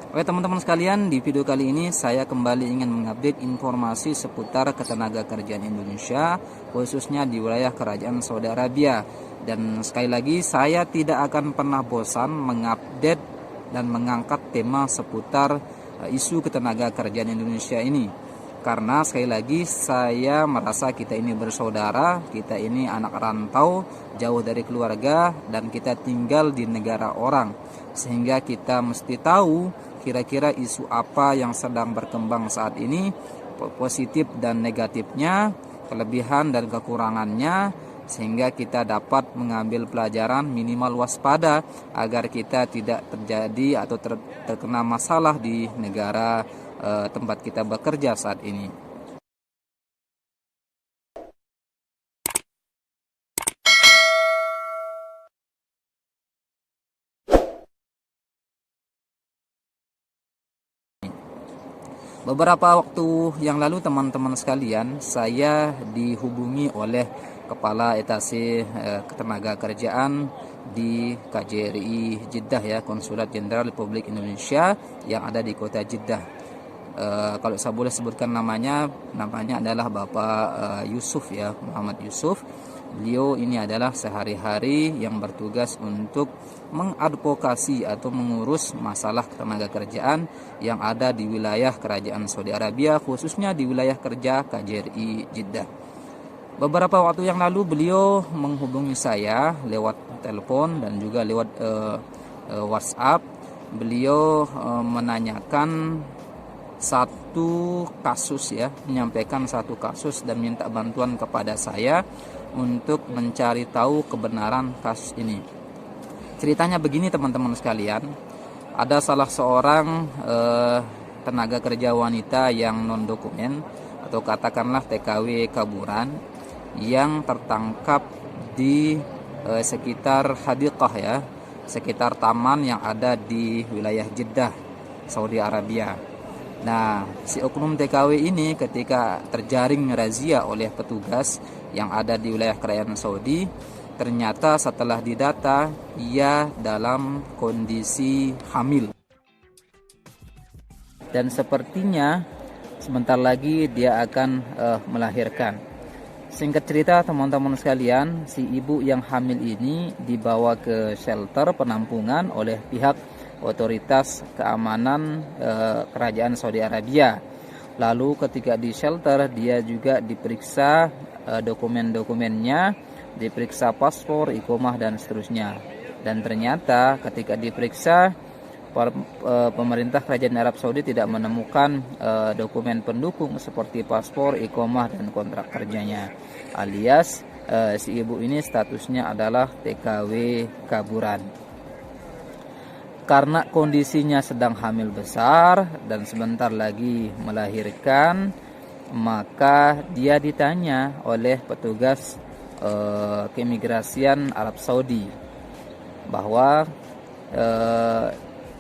Oke teman-teman sekalian, di video kali ini saya kembali ingin mengupdate informasi seputar ketenagakerjaan Indonesia, khususnya di wilayah Kerajaan Saudi Arabia. Dan sekali lagi, saya tidak akan pernah bosan mengupdate dan mengangkat tema seputar isu ketenagakerjaan Indonesia ini. Karena sekali lagi saya merasa kita ini bersaudara, kita ini anak rantau, jauh dari keluarga, dan kita tinggal di negara orang. Sehingga kita mesti tahu kira-kira isu apa yang sedang berkembang saat ini, positif dan negatifnya, kelebihan dan kekurangannya, sehingga kita dapat mengambil pelajaran, minimal waspada agar kita tidak terjadi atau terkena masalah di negara tempat kita bekerja saat ini. Beberapa waktu yang lalu teman-teman sekalian, saya dihubungi oleh Kepala Etase Ketenagakerjaan di KJRI Jeddah ya, Konsulat Jenderal Republik Indonesia yang ada di kota Jeddah. Kalau saya boleh sebutkan namanya adalah Bapak Yusuf ya, Muhammad Yusuf. Beliau ini adalah sehari-hari yang bertugas untuk mengadvokasi atau mengurus masalah ketenagakerjaan yang ada di wilayah Kerajaan Saudi Arabia, khususnya di wilayah kerja KJRI Jeddah. Beberapa waktu yang lalu beliau menghubungi saya lewat telepon dan juga lewat WhatsApp. Beliau menanyakan satu kasus ya, menyampaikan satu kasus dan minta bantuan kepada saya untuk mencari tahu kebenaran kasus ini. Ceritanya begini teman-teman sekalian, ada salah seorang tenaga kerja wanita yang non dokumen atau katakanlah TKW kaburan yang tertangkap di sekitar hadiqah ya, sekitar taman yang ada di wilayah Jeddah, Saudi Arabia. Nah, si oknum TKW ini ketika terjaring razia oleh petugas yang ada di wilayah Kerajaan Saudi, ternyata setelah didata ia dalam kondisi hamil. Dan sepertinya sebentar lagi dia akan melahirkan. Singkat cerita teman-teman sekalian, si ibu yang hamil ini dibawa ke shelter penampungan oleh pihak otoritas keamanan Kerajaan Saudi Arabia. Lalu ketika di shelter dia juga diperiksa dokumen-dokumennya, diperiksa paspor, iqomah dan seterusnya. Dan ternyata ketika diperiksa pemerintah Kerajaan Arab Saudi tidak menemukan dokumen pendukung seperti paspor, iqomah dan kontrak kerjanya. Alias si ibu ini statusnya adalah TKW kaburan. Karena kondisinya sedang hamil besar dan sebentar lagi melahirkan, maka dia ditanya oleh petugas keimigrasian Arab Saudi bahwa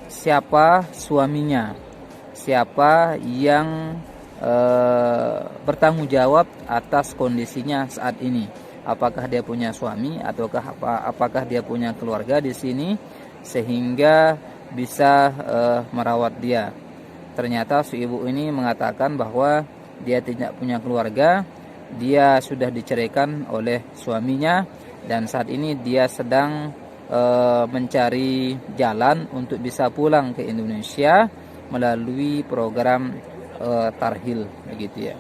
siapa suaminya, siapa yang bertanggung jawab atas kondisinya saat ini. Apakah dia punya suami ataukah apakah dia punya keluarga di sini sehingga bisa merawat dia. Ternyata si ibu ini mengatakan bahwa dia tidak punya keluarga, dia sudah diceraikan oleh suaminya dan saat ini dia sedang mencari jalan untuk bisa pulang ke Indonesia melalui program tarhil begitu ya.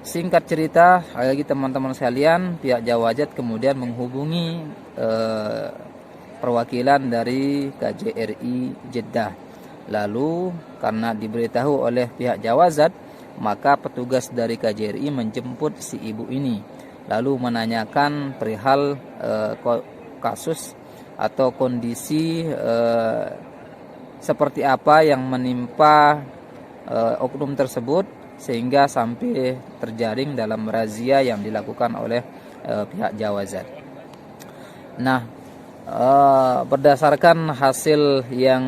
Singkat cerita, lagi teman-teman sekalian, pihak Jawazat kemudian menghubungi perwakilan dari KJRI Jeddah. Lalu karena diberitahu oleh pihak Jawazat, maka petugas dari KJRI menjemput si ibu ini, lalu menanyakan perihal kasus atau kondisi seperti apa yang menimpa oknum tersebut sehingga sampai terjaring dalam razia yang dilakukan oleh pihak Jawazat. Nah, berdasarkan hasil yang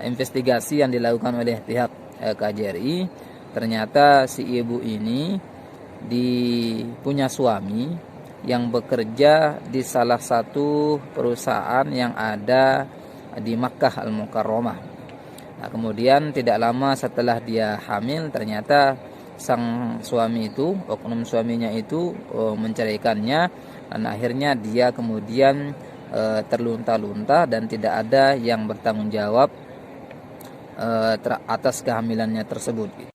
investigasi yang dilakukan oleh pihak KJRI, ternyata si ibu ini punya suami yang bekerja di salah satu perusahaan yang ada di Makkah Al-Mukarramah. Nah, kemudian tidak lama setelah dia hamil, ternyata sang suami itu, oknum suaminya itu menceraikannya, dan akhirnya dia kemudian terlunta-lunta dan tidak ada yang bertanggung jawab atas kehamilannya tersebut.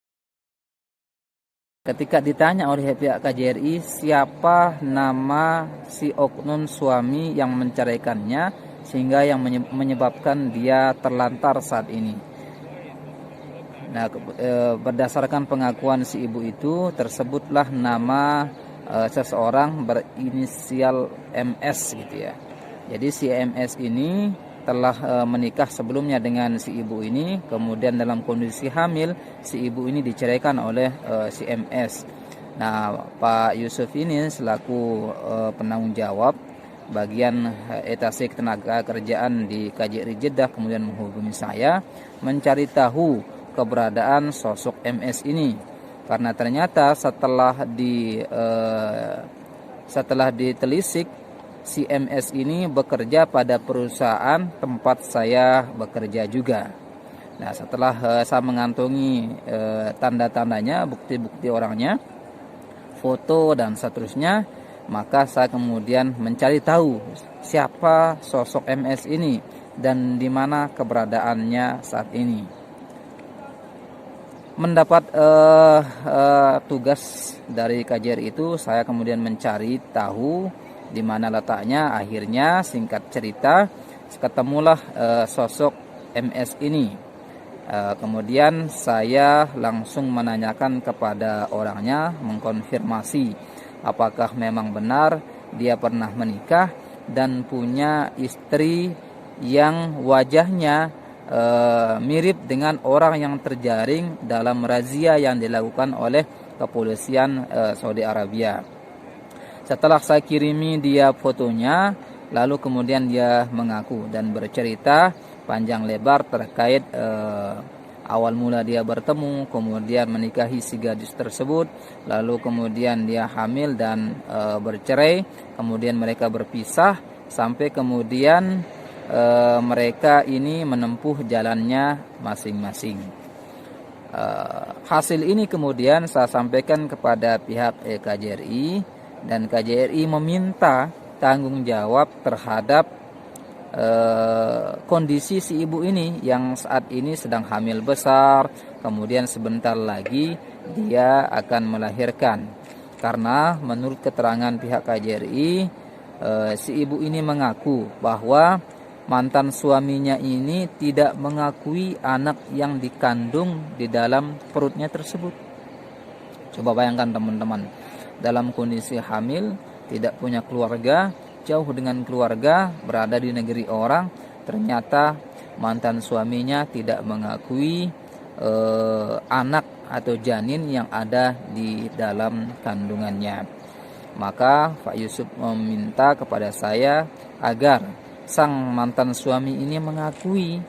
Ketika ditanya oleh pihak KJRI siapa nama si oknum suami yang menceraikannya sehingga yang menyebabkan dia terlantar saat ini. Nah, berdasarkan pengakuan si ibu itu, tersebutlah nama seseorang berinisial MS gitu ya. Jadi si MS ini telah menikah sebelumnya dengan si ibu ini, kemudian dalam kondisi hamil si ibu ini diceraikan oleh si MS. Nah, Pak Yusuf ini selaku penanggung jawab bagian etase ketenaga kerjaan di KJRI Jeddah kemudian menghubungi saya mencari tahu keberadaan sosok MS ini, karena ternyata setelah ditelisik si MS ini bekerja pada perusahaan tempat saya bekerja juga. Nah, setelah saya mengantongi tanda-tandanya, bukti-bukti orangnya, foto dan seterusnya, maka saya kemudian mencari tahu siapa sosok MS ini dan di mana keberadaannya saat ini. Mendapat tugas dari KJRI itu, saya kemudian mencari tahu di mana letaknya. Akhirnya singkat cerita ketemulah sosok MS ini. Kemudian saya langsung menanyakan kepada orangnya, mengkonfirmasi apakah memang benar dia pernah menikah dan punya istri yang wajahnya mirip dengan orang yang terjaring dalam razia yang dilakukan oleh kepolisian Saudi Arabia. Setelah saya kirimi dia fotonya, lalu kemudian dia mengaku dan bercerita panjang lebar terkait awal mula dia bertemu, kemudian menikahi si gadis tersebut, lalu kemudian dia hamil dan bercerai, kemudian mereka berpisah sampai kemudian mereka ini menempuh jalannya masing-masing. Hasil ini kemudian saya sampaikan kepada pihak KJRI dan KJRI meminta tanggung jawab terhadap kondisi si ibu ini yang saat ini sedang hamil besar, kemudian sebentar lagi dia akan melahirkan. Karena menurut keterangan pihak KJRI, si ibu ini mengaku bahwa mantan suaminya ini tidak mengakui anak yang dikandung di dalam perutnya tersebut. Coba bayangkan teman-teman, dalam kondisi hamil, tidak punya keluarga, jauh dengan keluarga, berada di negeri orang, ternyata mantan suaminya tidak mengakui anak atau janin yang ada di dalam kandungannya. Maka Pak Yusuf meminta kepada saya agar sang mantan suami ini mengakui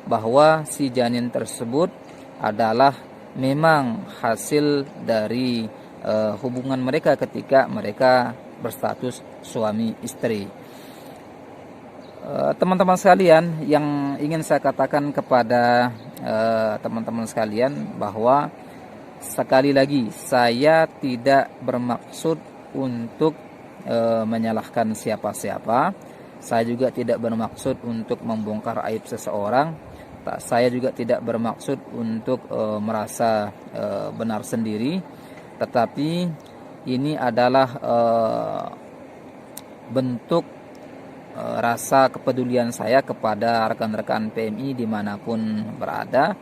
bahwa si janin tersebut adalah memang hasil dari hubungan mereka ketika mereka berstatus suami istri. Teman-teman sekalian, yang ingin saya katakan kepada teman-teman sekalian bahwa sekali lagi saya tidak bermaksud untuk menyalahkan siapa-siapa. Saya juga tidak bermaksud untuk membongkar aib seseorang. Saya juga tidak bermaksud untuk merasa benar sendiri. Tetapi ini adalah bentuk rasa kepedulian saya kepada rekan-rekan PMI dimanapun berada,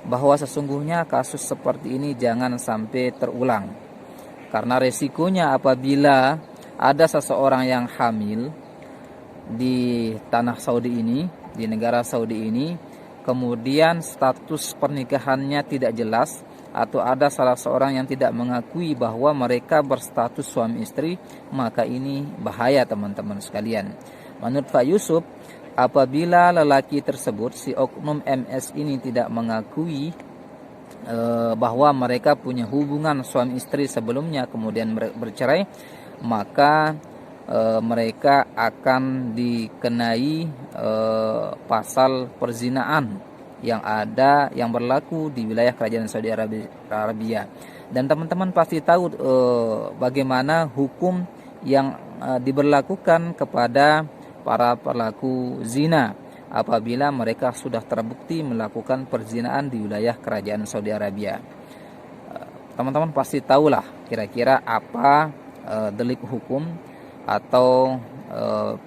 bahwa sesungguhnya kasus seperti ini jangan sampai terulang. Karena resikonya apabila ada seseorang yang hamil di tanah Saudi ini, di negara Saudi ini, kemudian status pernikahannya tidak jelas, atau ada salah seorang yang tidak mengakui bahwa mereka berstatus suami istri, maka ini bahaya teman-teman sekalian. Menurut Pak Yusuf, apabila lelaki tersebut, si oknum MS ini tidak mengakui bahwa mereka punya hubungan suami istri sebelumnya kemudian bercerai, maka mereka akan dikenai pasal perzinaan yang ada yang berlaku di wilayah Kerajaan Saudi Arabia. Dan teman-teman pasti tahu bagaimana hukum yang diberlakukan kepada para pelaku zina apabila mereka sudah terbukti melakukan perzinaan di wilayah Kerajaan Saudi Arabia. Teman-teman pasti tahulah kira-kira apa delik hukum atau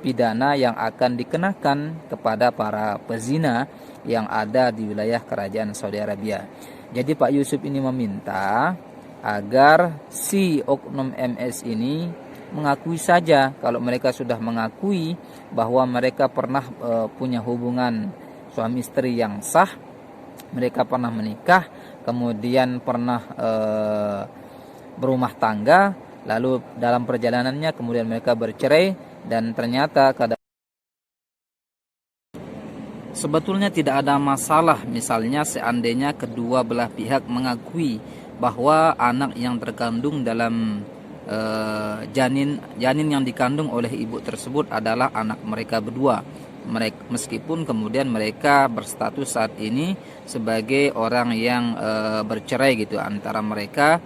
pidana yang akan dikenakan kepada para pezina yang ada di wilayah Kerajaan Saudi Arabia. Jadi Pak Yusuf ini meminta agar si oknum MS ini mengakui saja. Kalau mereka sudah mengakui bahwa mereka pernah punya hubungan suami istri yang sah, mereka pernah menikah, kemudian pernah berumah tangga, lalu dalam perjalanannya kemudian mereka bercerai, dan ternyata sebetulnya tidak ada masalah misalnya seandainya kedua belah pihak mengakui bahwa anak yang terkandung dalam janin yang dikandung oleh ibu tersebut adalah anak mereka berdua. Meskipun kemudian mereka berstatus saat ini sebagai orang yang bercerai gitu, antara mereka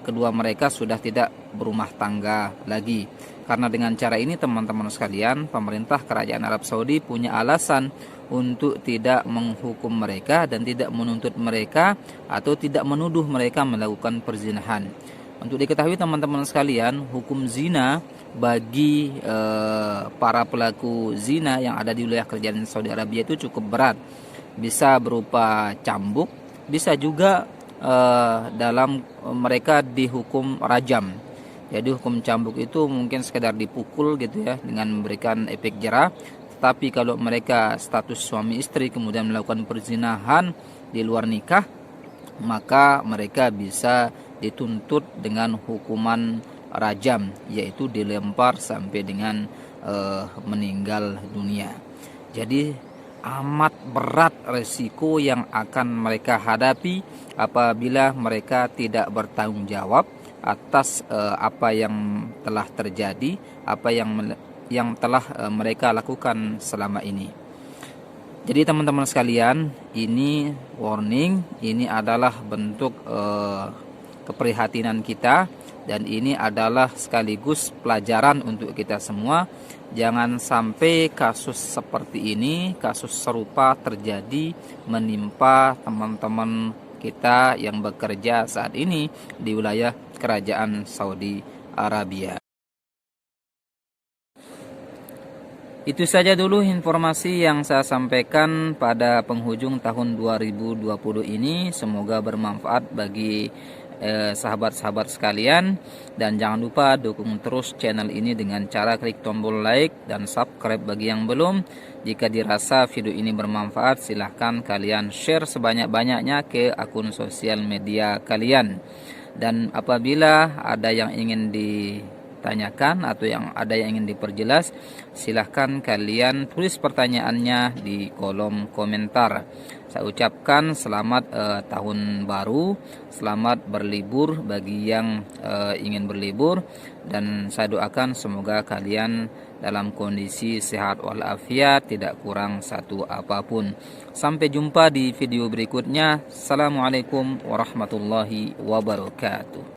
kedua mereka sudah tidak berumah tangga lagi. Karena dengan cara ini teman-teman sekalian, pemerintah Kerajaan Arab Saudi punya alasan untuk tidak menghukum mereka dan tidak menuntut mereka atau tidak menuduh mereka melakukan perzinahan. Untuk diketahui teman-teman sekalian, hukum zina bagi para pelaku zina yang ada di wilayah Kerajaan Saudi Arabia itu cukup berat. Bisa berupa cambuk, bisa juga dalam mereka dihukum rajam. Jadi hukum cambuk itu mungkin sekedar dipukul gitu ya, dengan memberikan efek jerah. Tapi kalau mereka status suami istri kemudian melakukan perzinahan di luar nikah, maka mereka bisa dituntut dengan hukuman rajam, yaitu dilempar sampai dengan meninggal dunia. Jadi amat berat resiko yang akan mereka hadapi apabila mereka tidak bertanggung jawab atas apa yang telah terjadi, apa yang telah mereka lakukan selama ini. Jadi teman-teman sekalian, ini warning, ini adalah bentuk keprihatinan kita, dan ini adalah sekaligus pelajaran untuk kita semua. Jangan sampai kasus seperti ini, kasus serupa terjadi menimpa teman-teman kita yang bekerja saat ini di wilayah Kerajaan Saudi Arabia. Itu saja dulu informasi yang saya sampaikan pada penghujung tahun 2020 ini. Semoga bermanfaat bagi sahabat-sahabat sekalian, dan jangan lupa dukung terus channel ini dengan cara klik tombol like dan subscribe bagi yang belum. Jika dirasa video ini bermanfaat, silahkan kalian share sebanyak-banyaknya ke akun sosial media kalian. Dan apabila ada yang ingin ditanyakan atau yang ingin diperjelas, silahkan kalian tulis pertanyaannya di kolom komentar. Saya ucapkan selamat tahun baru, selamat berlibur bagi yang ingin berlibur, dan saya doakan semoga kalian dalam kondisi sehat walafiat, tidak kurang satu apapun. Sampai jumpa di video berikutnya. Assalamualaikum warahmatullahi wabarakatuh.